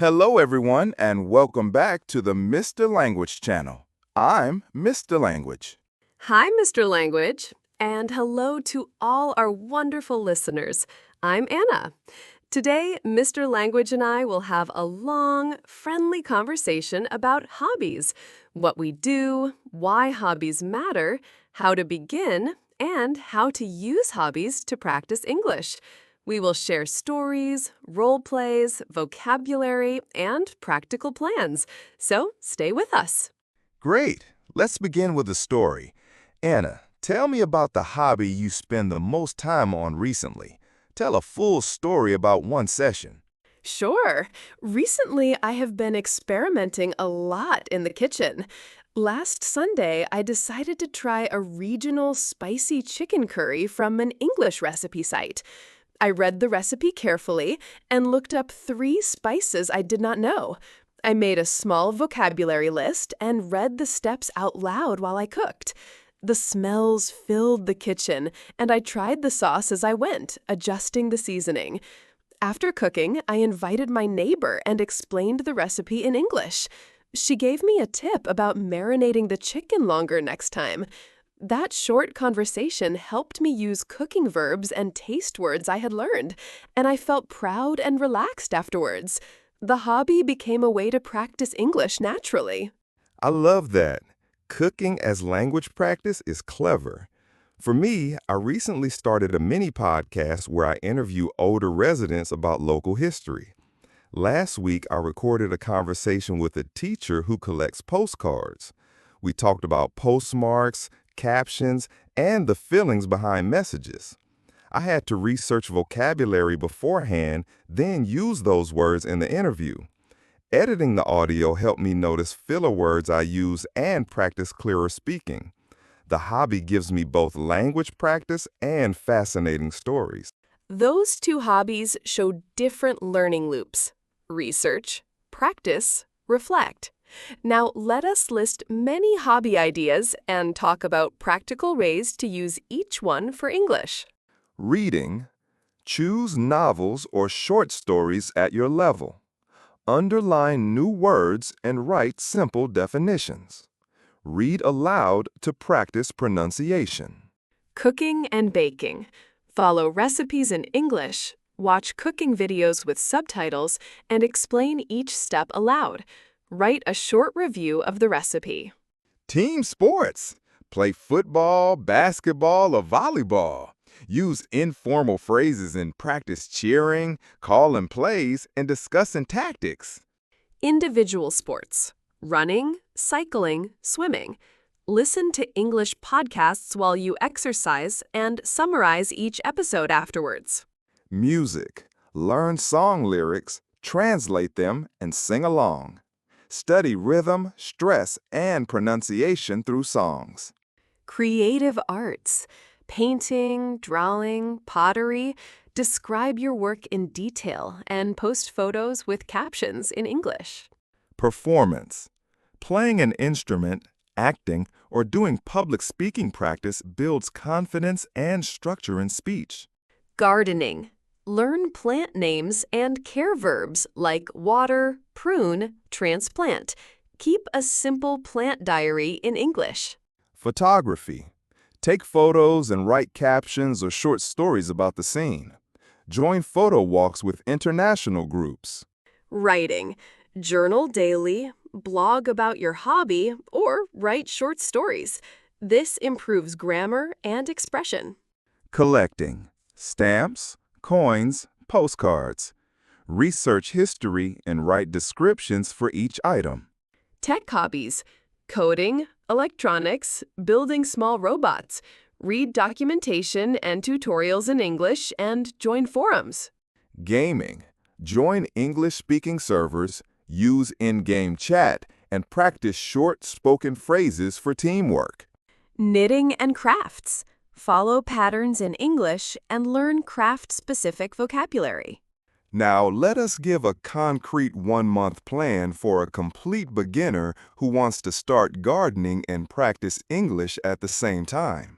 Hello, everyone, and welcome back to the Mr. Language channel. I'm Mr. Language. Hi, Mr. Language, and hello to all our wonderful listeners. I'm Anna. Today, Mr. Language and I will have a long, friendly conversation about hobbies, what we do, why hobbies matter, how to begin, and how to use hobbies to practice English. We will share stories, role plays, vocabulary, and practical plans. So stay with us. Great. Let's begin with a story. Anna, tell me about the hobby you spend the most time on recently. Tell a full story about one session. Sure. Recently, I have been experimenting a lot in the kitchen. Last Sunday, I decided to try a regional spicy chicken curry from an English recipe site. I read the recipe carefully and looked up 3 spices I did not know. I made a small vocabulary list and read the steps out loud while I cooked. The smells filled the kitchen, and I tried the sauce as I went, adjusting the seasoning. After cooking, I invited my neighbor and explained the recipe in English. She gave me a tip about marinating the chicken longer next time. That short conversation helped me use cooking verbs and taste words I had learned, and I felt proud and relaxed afterwards. The hobby became a way to practice English naturally. I love that. Cooking as language practice is clever. For me, I recently started a mini podcast where I interview older residents about local history. Last week, I recorded a conversation with a teacher who collects postcards. We talked about postmarks, captions, and the feelings behind messages. I had to research vocabulary beforehand, then use those words in the interview. Editing the audio helped me notice filler words I use and practice clearer speaking. The hobby gives me both language practice and fascinating stories. Those 2 hobbies show different learning loops: research, practice, reflect. Now, let us list many hobby ideas and talk about practical ways to use each one for English. Reading. Choose novels or short stories at your level. Underline new words and write simple definitions. Read aloud to practice pronunciation. Cooking and baking. Follow recipes in English, watch cooking videos with subtitles, and explain each step aloud. Write a short review of the recipe. Team sports. Play football, basketball, or volleyball. Use informal phrases and practice cheering, calling plays, and discussing tactics. Individual sports. Running, cycling, swimming. Listen to English podcasts while you exercise and summarize each episode afterwards. Music. Learn song lyrics, translate them, and sing along. Study rhythm, stress, and pronunciation through songs. Creative arts. Painting, drawing, pottery. Describe your work in detail and post photos with captions in English. Performance. Playing an instrument, acting, or doing public speaking practice builds confidence and structure in speech. Gardening. Learn plant names and care verbs like water, prune, transplant. Keep a simple plant diary in English. Photography. Take photos and write captions or short stories about the scene. Join photo walks with international groups. Writing. Journal daily, blog about your hobby, or write short stories. This improves grammar and expression. Collecting. Stamps, coins, postcards. Research history and write descriptions for each item. Tech hobbies. Coding, electronics, building small robots. Read documentation and tutorials in English and join forums. Gaming. Join English-speaking servers, use in-game chat, and practice short spoken phrases for teamwork. Knitting and crafts. Follow patterns in English and learn craft-specific vocabulary. Now, let us give a concrete one-month plan for a complete beginner who wants to start gardening and practice English at the same time.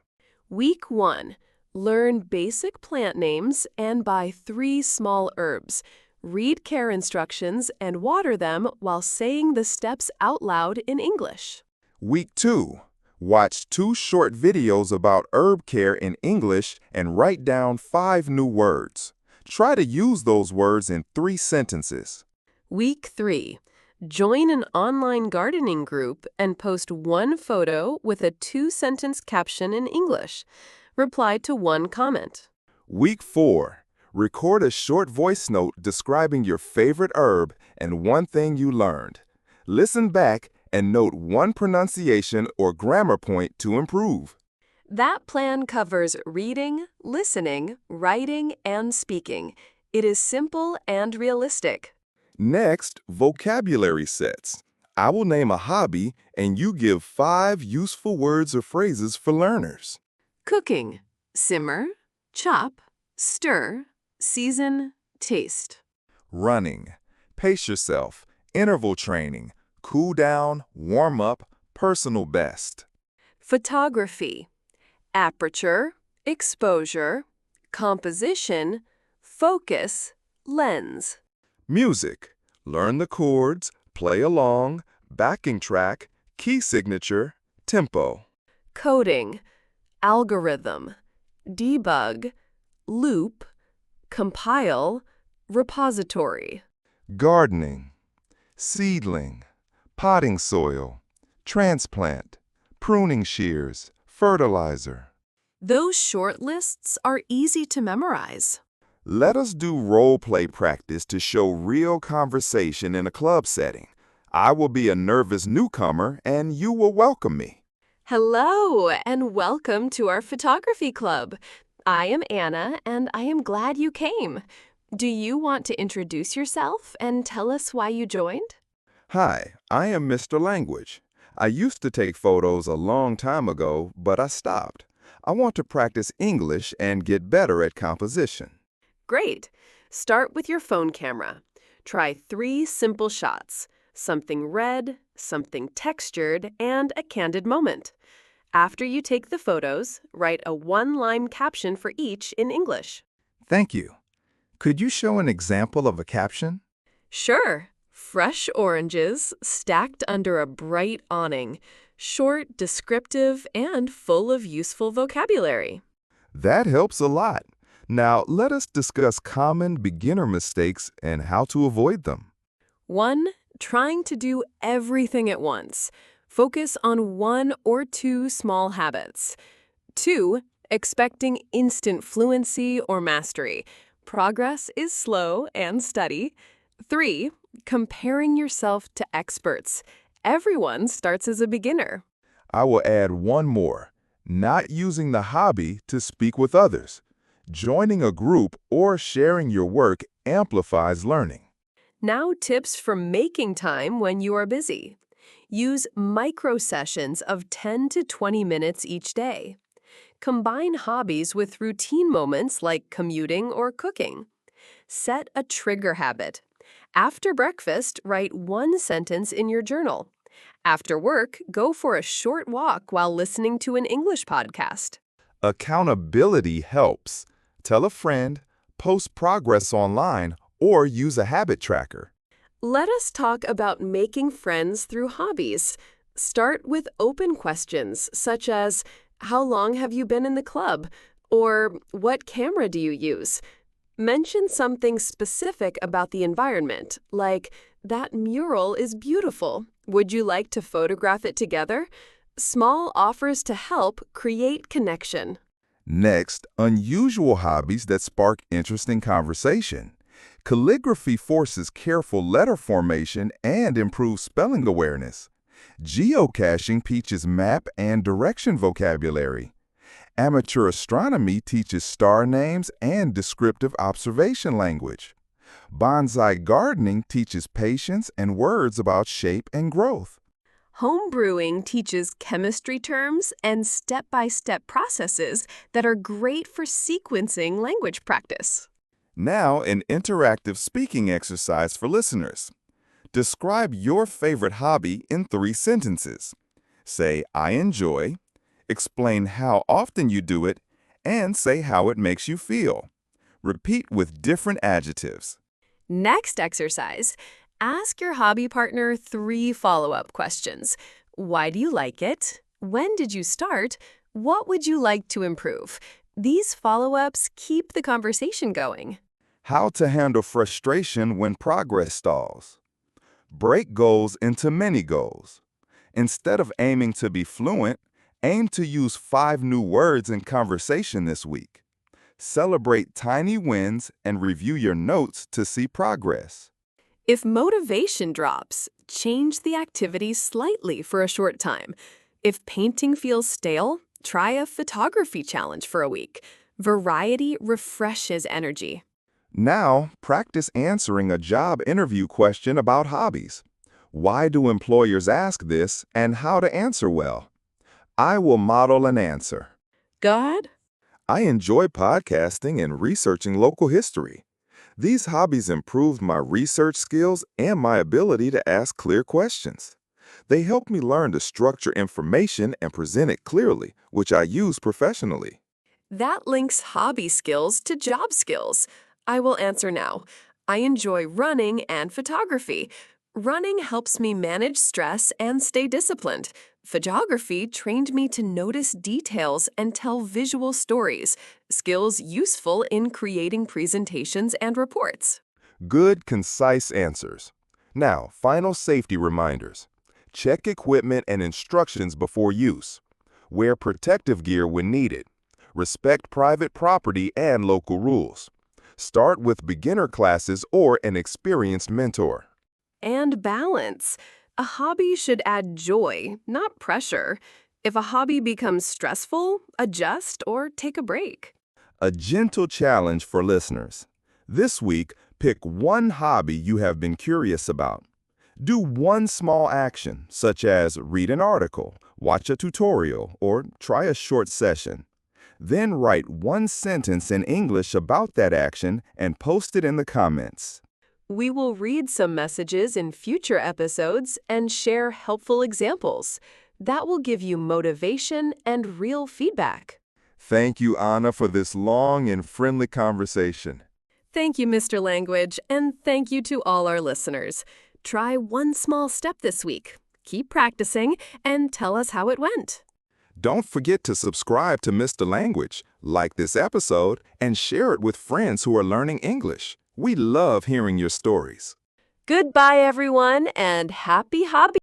Week 1. Learn basic plant names and buy 3 small herbs. Read care instructions and water them while saying the steps out loud in English. Week 2. Watch 2 short videos about herb care in English and write down 5 new words. Try to use those words in 3 sentences. Week 3. Join an online gardening group and post 1 photo with a 2-sentence caption in English. Reply to 1 comment. Week 4. Record a short voice note describing your favorite herb and 1 thing you learned. Listen back and note 1 pronunciation or grammar point to improve. That plan covers reading, listening, writing, and speaking. It is simple and realistic. Next, vocabulary sets. I will name a hobby and you give 5 useful words or phrases for learners. Cooking. Simmer, chop, stir, season, taste. Running. Pace yourself. Interval training. Cool down, warm up, personal best. Photography. Aperture, exposure, composition, focus, lens. Music. Learn the chords, play along, backing track, key signature, tempo. Coding. Algorithm, debug, loop, compile, repository. Gardening. Seedling. Potting soil. Transplant. Pruning shears. Fertilizer. Those short lists are easy to memorize. Let us do role-play practice to show real conversation in a club setting. I will be a nervous newcomer and you will welcome me. Hello, and welcome to our photography club. I am Anna, and I am glad you came. Do you want to introduce yourself and tell us why you joined? Hi, I am Mr. Language. I used to take photos a long time ago, but I stopped. I want to practice English and get better at composition. Great. Start with your phone camera. Try 3 simple shots: something red, something textured, and a candid moment. After you take the photos, write a 1-line caption for each in English. Thank you. Could you show an example of a caption? Sure. Fresh oranges stacked under a bright awning. Short, descriptive, and full of useful vocabulary. That helps a lot. Now, let us discuss common beginner mistakes and how to avoid them. 1. Trying to do everything at once. Focus on 1 or 2 small habits. 2. Expecting instant fluency or mastery. Progress is slow and steady. 3. Comparing yourself to experts. Everyone starts as a beginner. I will add 1 more. Not using the hobby to speak with others. Joining a group or sharing your work amplifies learning. Now, tips for making time when you are busy. Use micro sessions of 10 to 20 minutes each day. Combine hobbies with routine moments like commuting or cooking. Set a trigger habit. After breakfast, write 1 sentence in your journal. After work, go for a short walk while listening to an English podcast. Accountability helps. Tell a friend, post progress online, or use a habit tracker. Let us talk about making friends through hobbies. Start with open questions such as, how long have you been in the club? Or what camera do you use? Mention something specific about the environment, like, that mural is beautiful. Would you like to photograph it together? Small offers to help create connection. Next, unusual hobbies that spark interesting conversation. Calligraphy forces careful letter formation and improves spelling awareness. Geocaching teaches map and direction vocabulary. Amateur astronomy teaches star names and descriptive observation language. Bonsai gardening teaches patience and words about shape and growth. Home brewing teaches chemistry terms and step-by-step processes that are great for sequencing language practice. Now, an interactive speaking exercise for listeners. Describe your favorite hobby in 3 sentences. Say, I enjoy, explain how often you do it, and say how it makes you feel. Repeat with different adjectives. Next exercise, ask your hobby partner 3 follow-up questions. Why do you like it? When did you start? What would you like to improve? These follow-ups keep the conversation going. How to handle frustration when progress stalls. Break goals into mini goals. Instead of aiming to be fluent, aim to use 5 new words in conversation this week. Celebrate tiny wins and review your notes to see progress. If motivation drops, change the activity slightly for a short time. If painting feels stale, try a photography challenge for a week. Variety refreshes energy. Now, practice answering a job interview question about hobbies. Why do employers ask this and how to answer well? I will model an answer. Go ahead. I enjoy podcasting and researching local history. These hobbies improved my research skills and my ability to ask clear questions. They help me learn to structure information and present it clearly, which I use professionally. That links hobby skills to job skills. I will answer now. I enjoy running and photography. Running helps me manage stress and stay disciplined. Photography trained me to notice details and tell visual stories, skills useful in creating presentations and reports. Good, concise answers. Now, final safety reminders. Check equipment and instructions before use. Wear protective gear when needed. Respect private property and local rules. Start with beginner classes or an experienced mentor. And balance. A hobby should add joy, not pressure. If a hobby becomes stressful, adjust or take a break. A gentle challenge for listeners. This week, pick one hobby you have been curious about. Do one small action, such as read an article, watch a tutorial, or try a short session. Then write one sentence in English about that action and post it in the comments. We will read some messages in future episodes and share helpful examples. That will give you motivation and real feedback. Thank you, Anna, for this long and friendly conversation. Thank you, Mr. Language, and thank you to all our listeners. Try one small step this week. Keep practicing and tell us how it went. Don't forget to subscribe to Mr. Language, like this episode, and share it with friends who are learning English. We love hearing your stories. Goodbye, everyone, and happy hobby!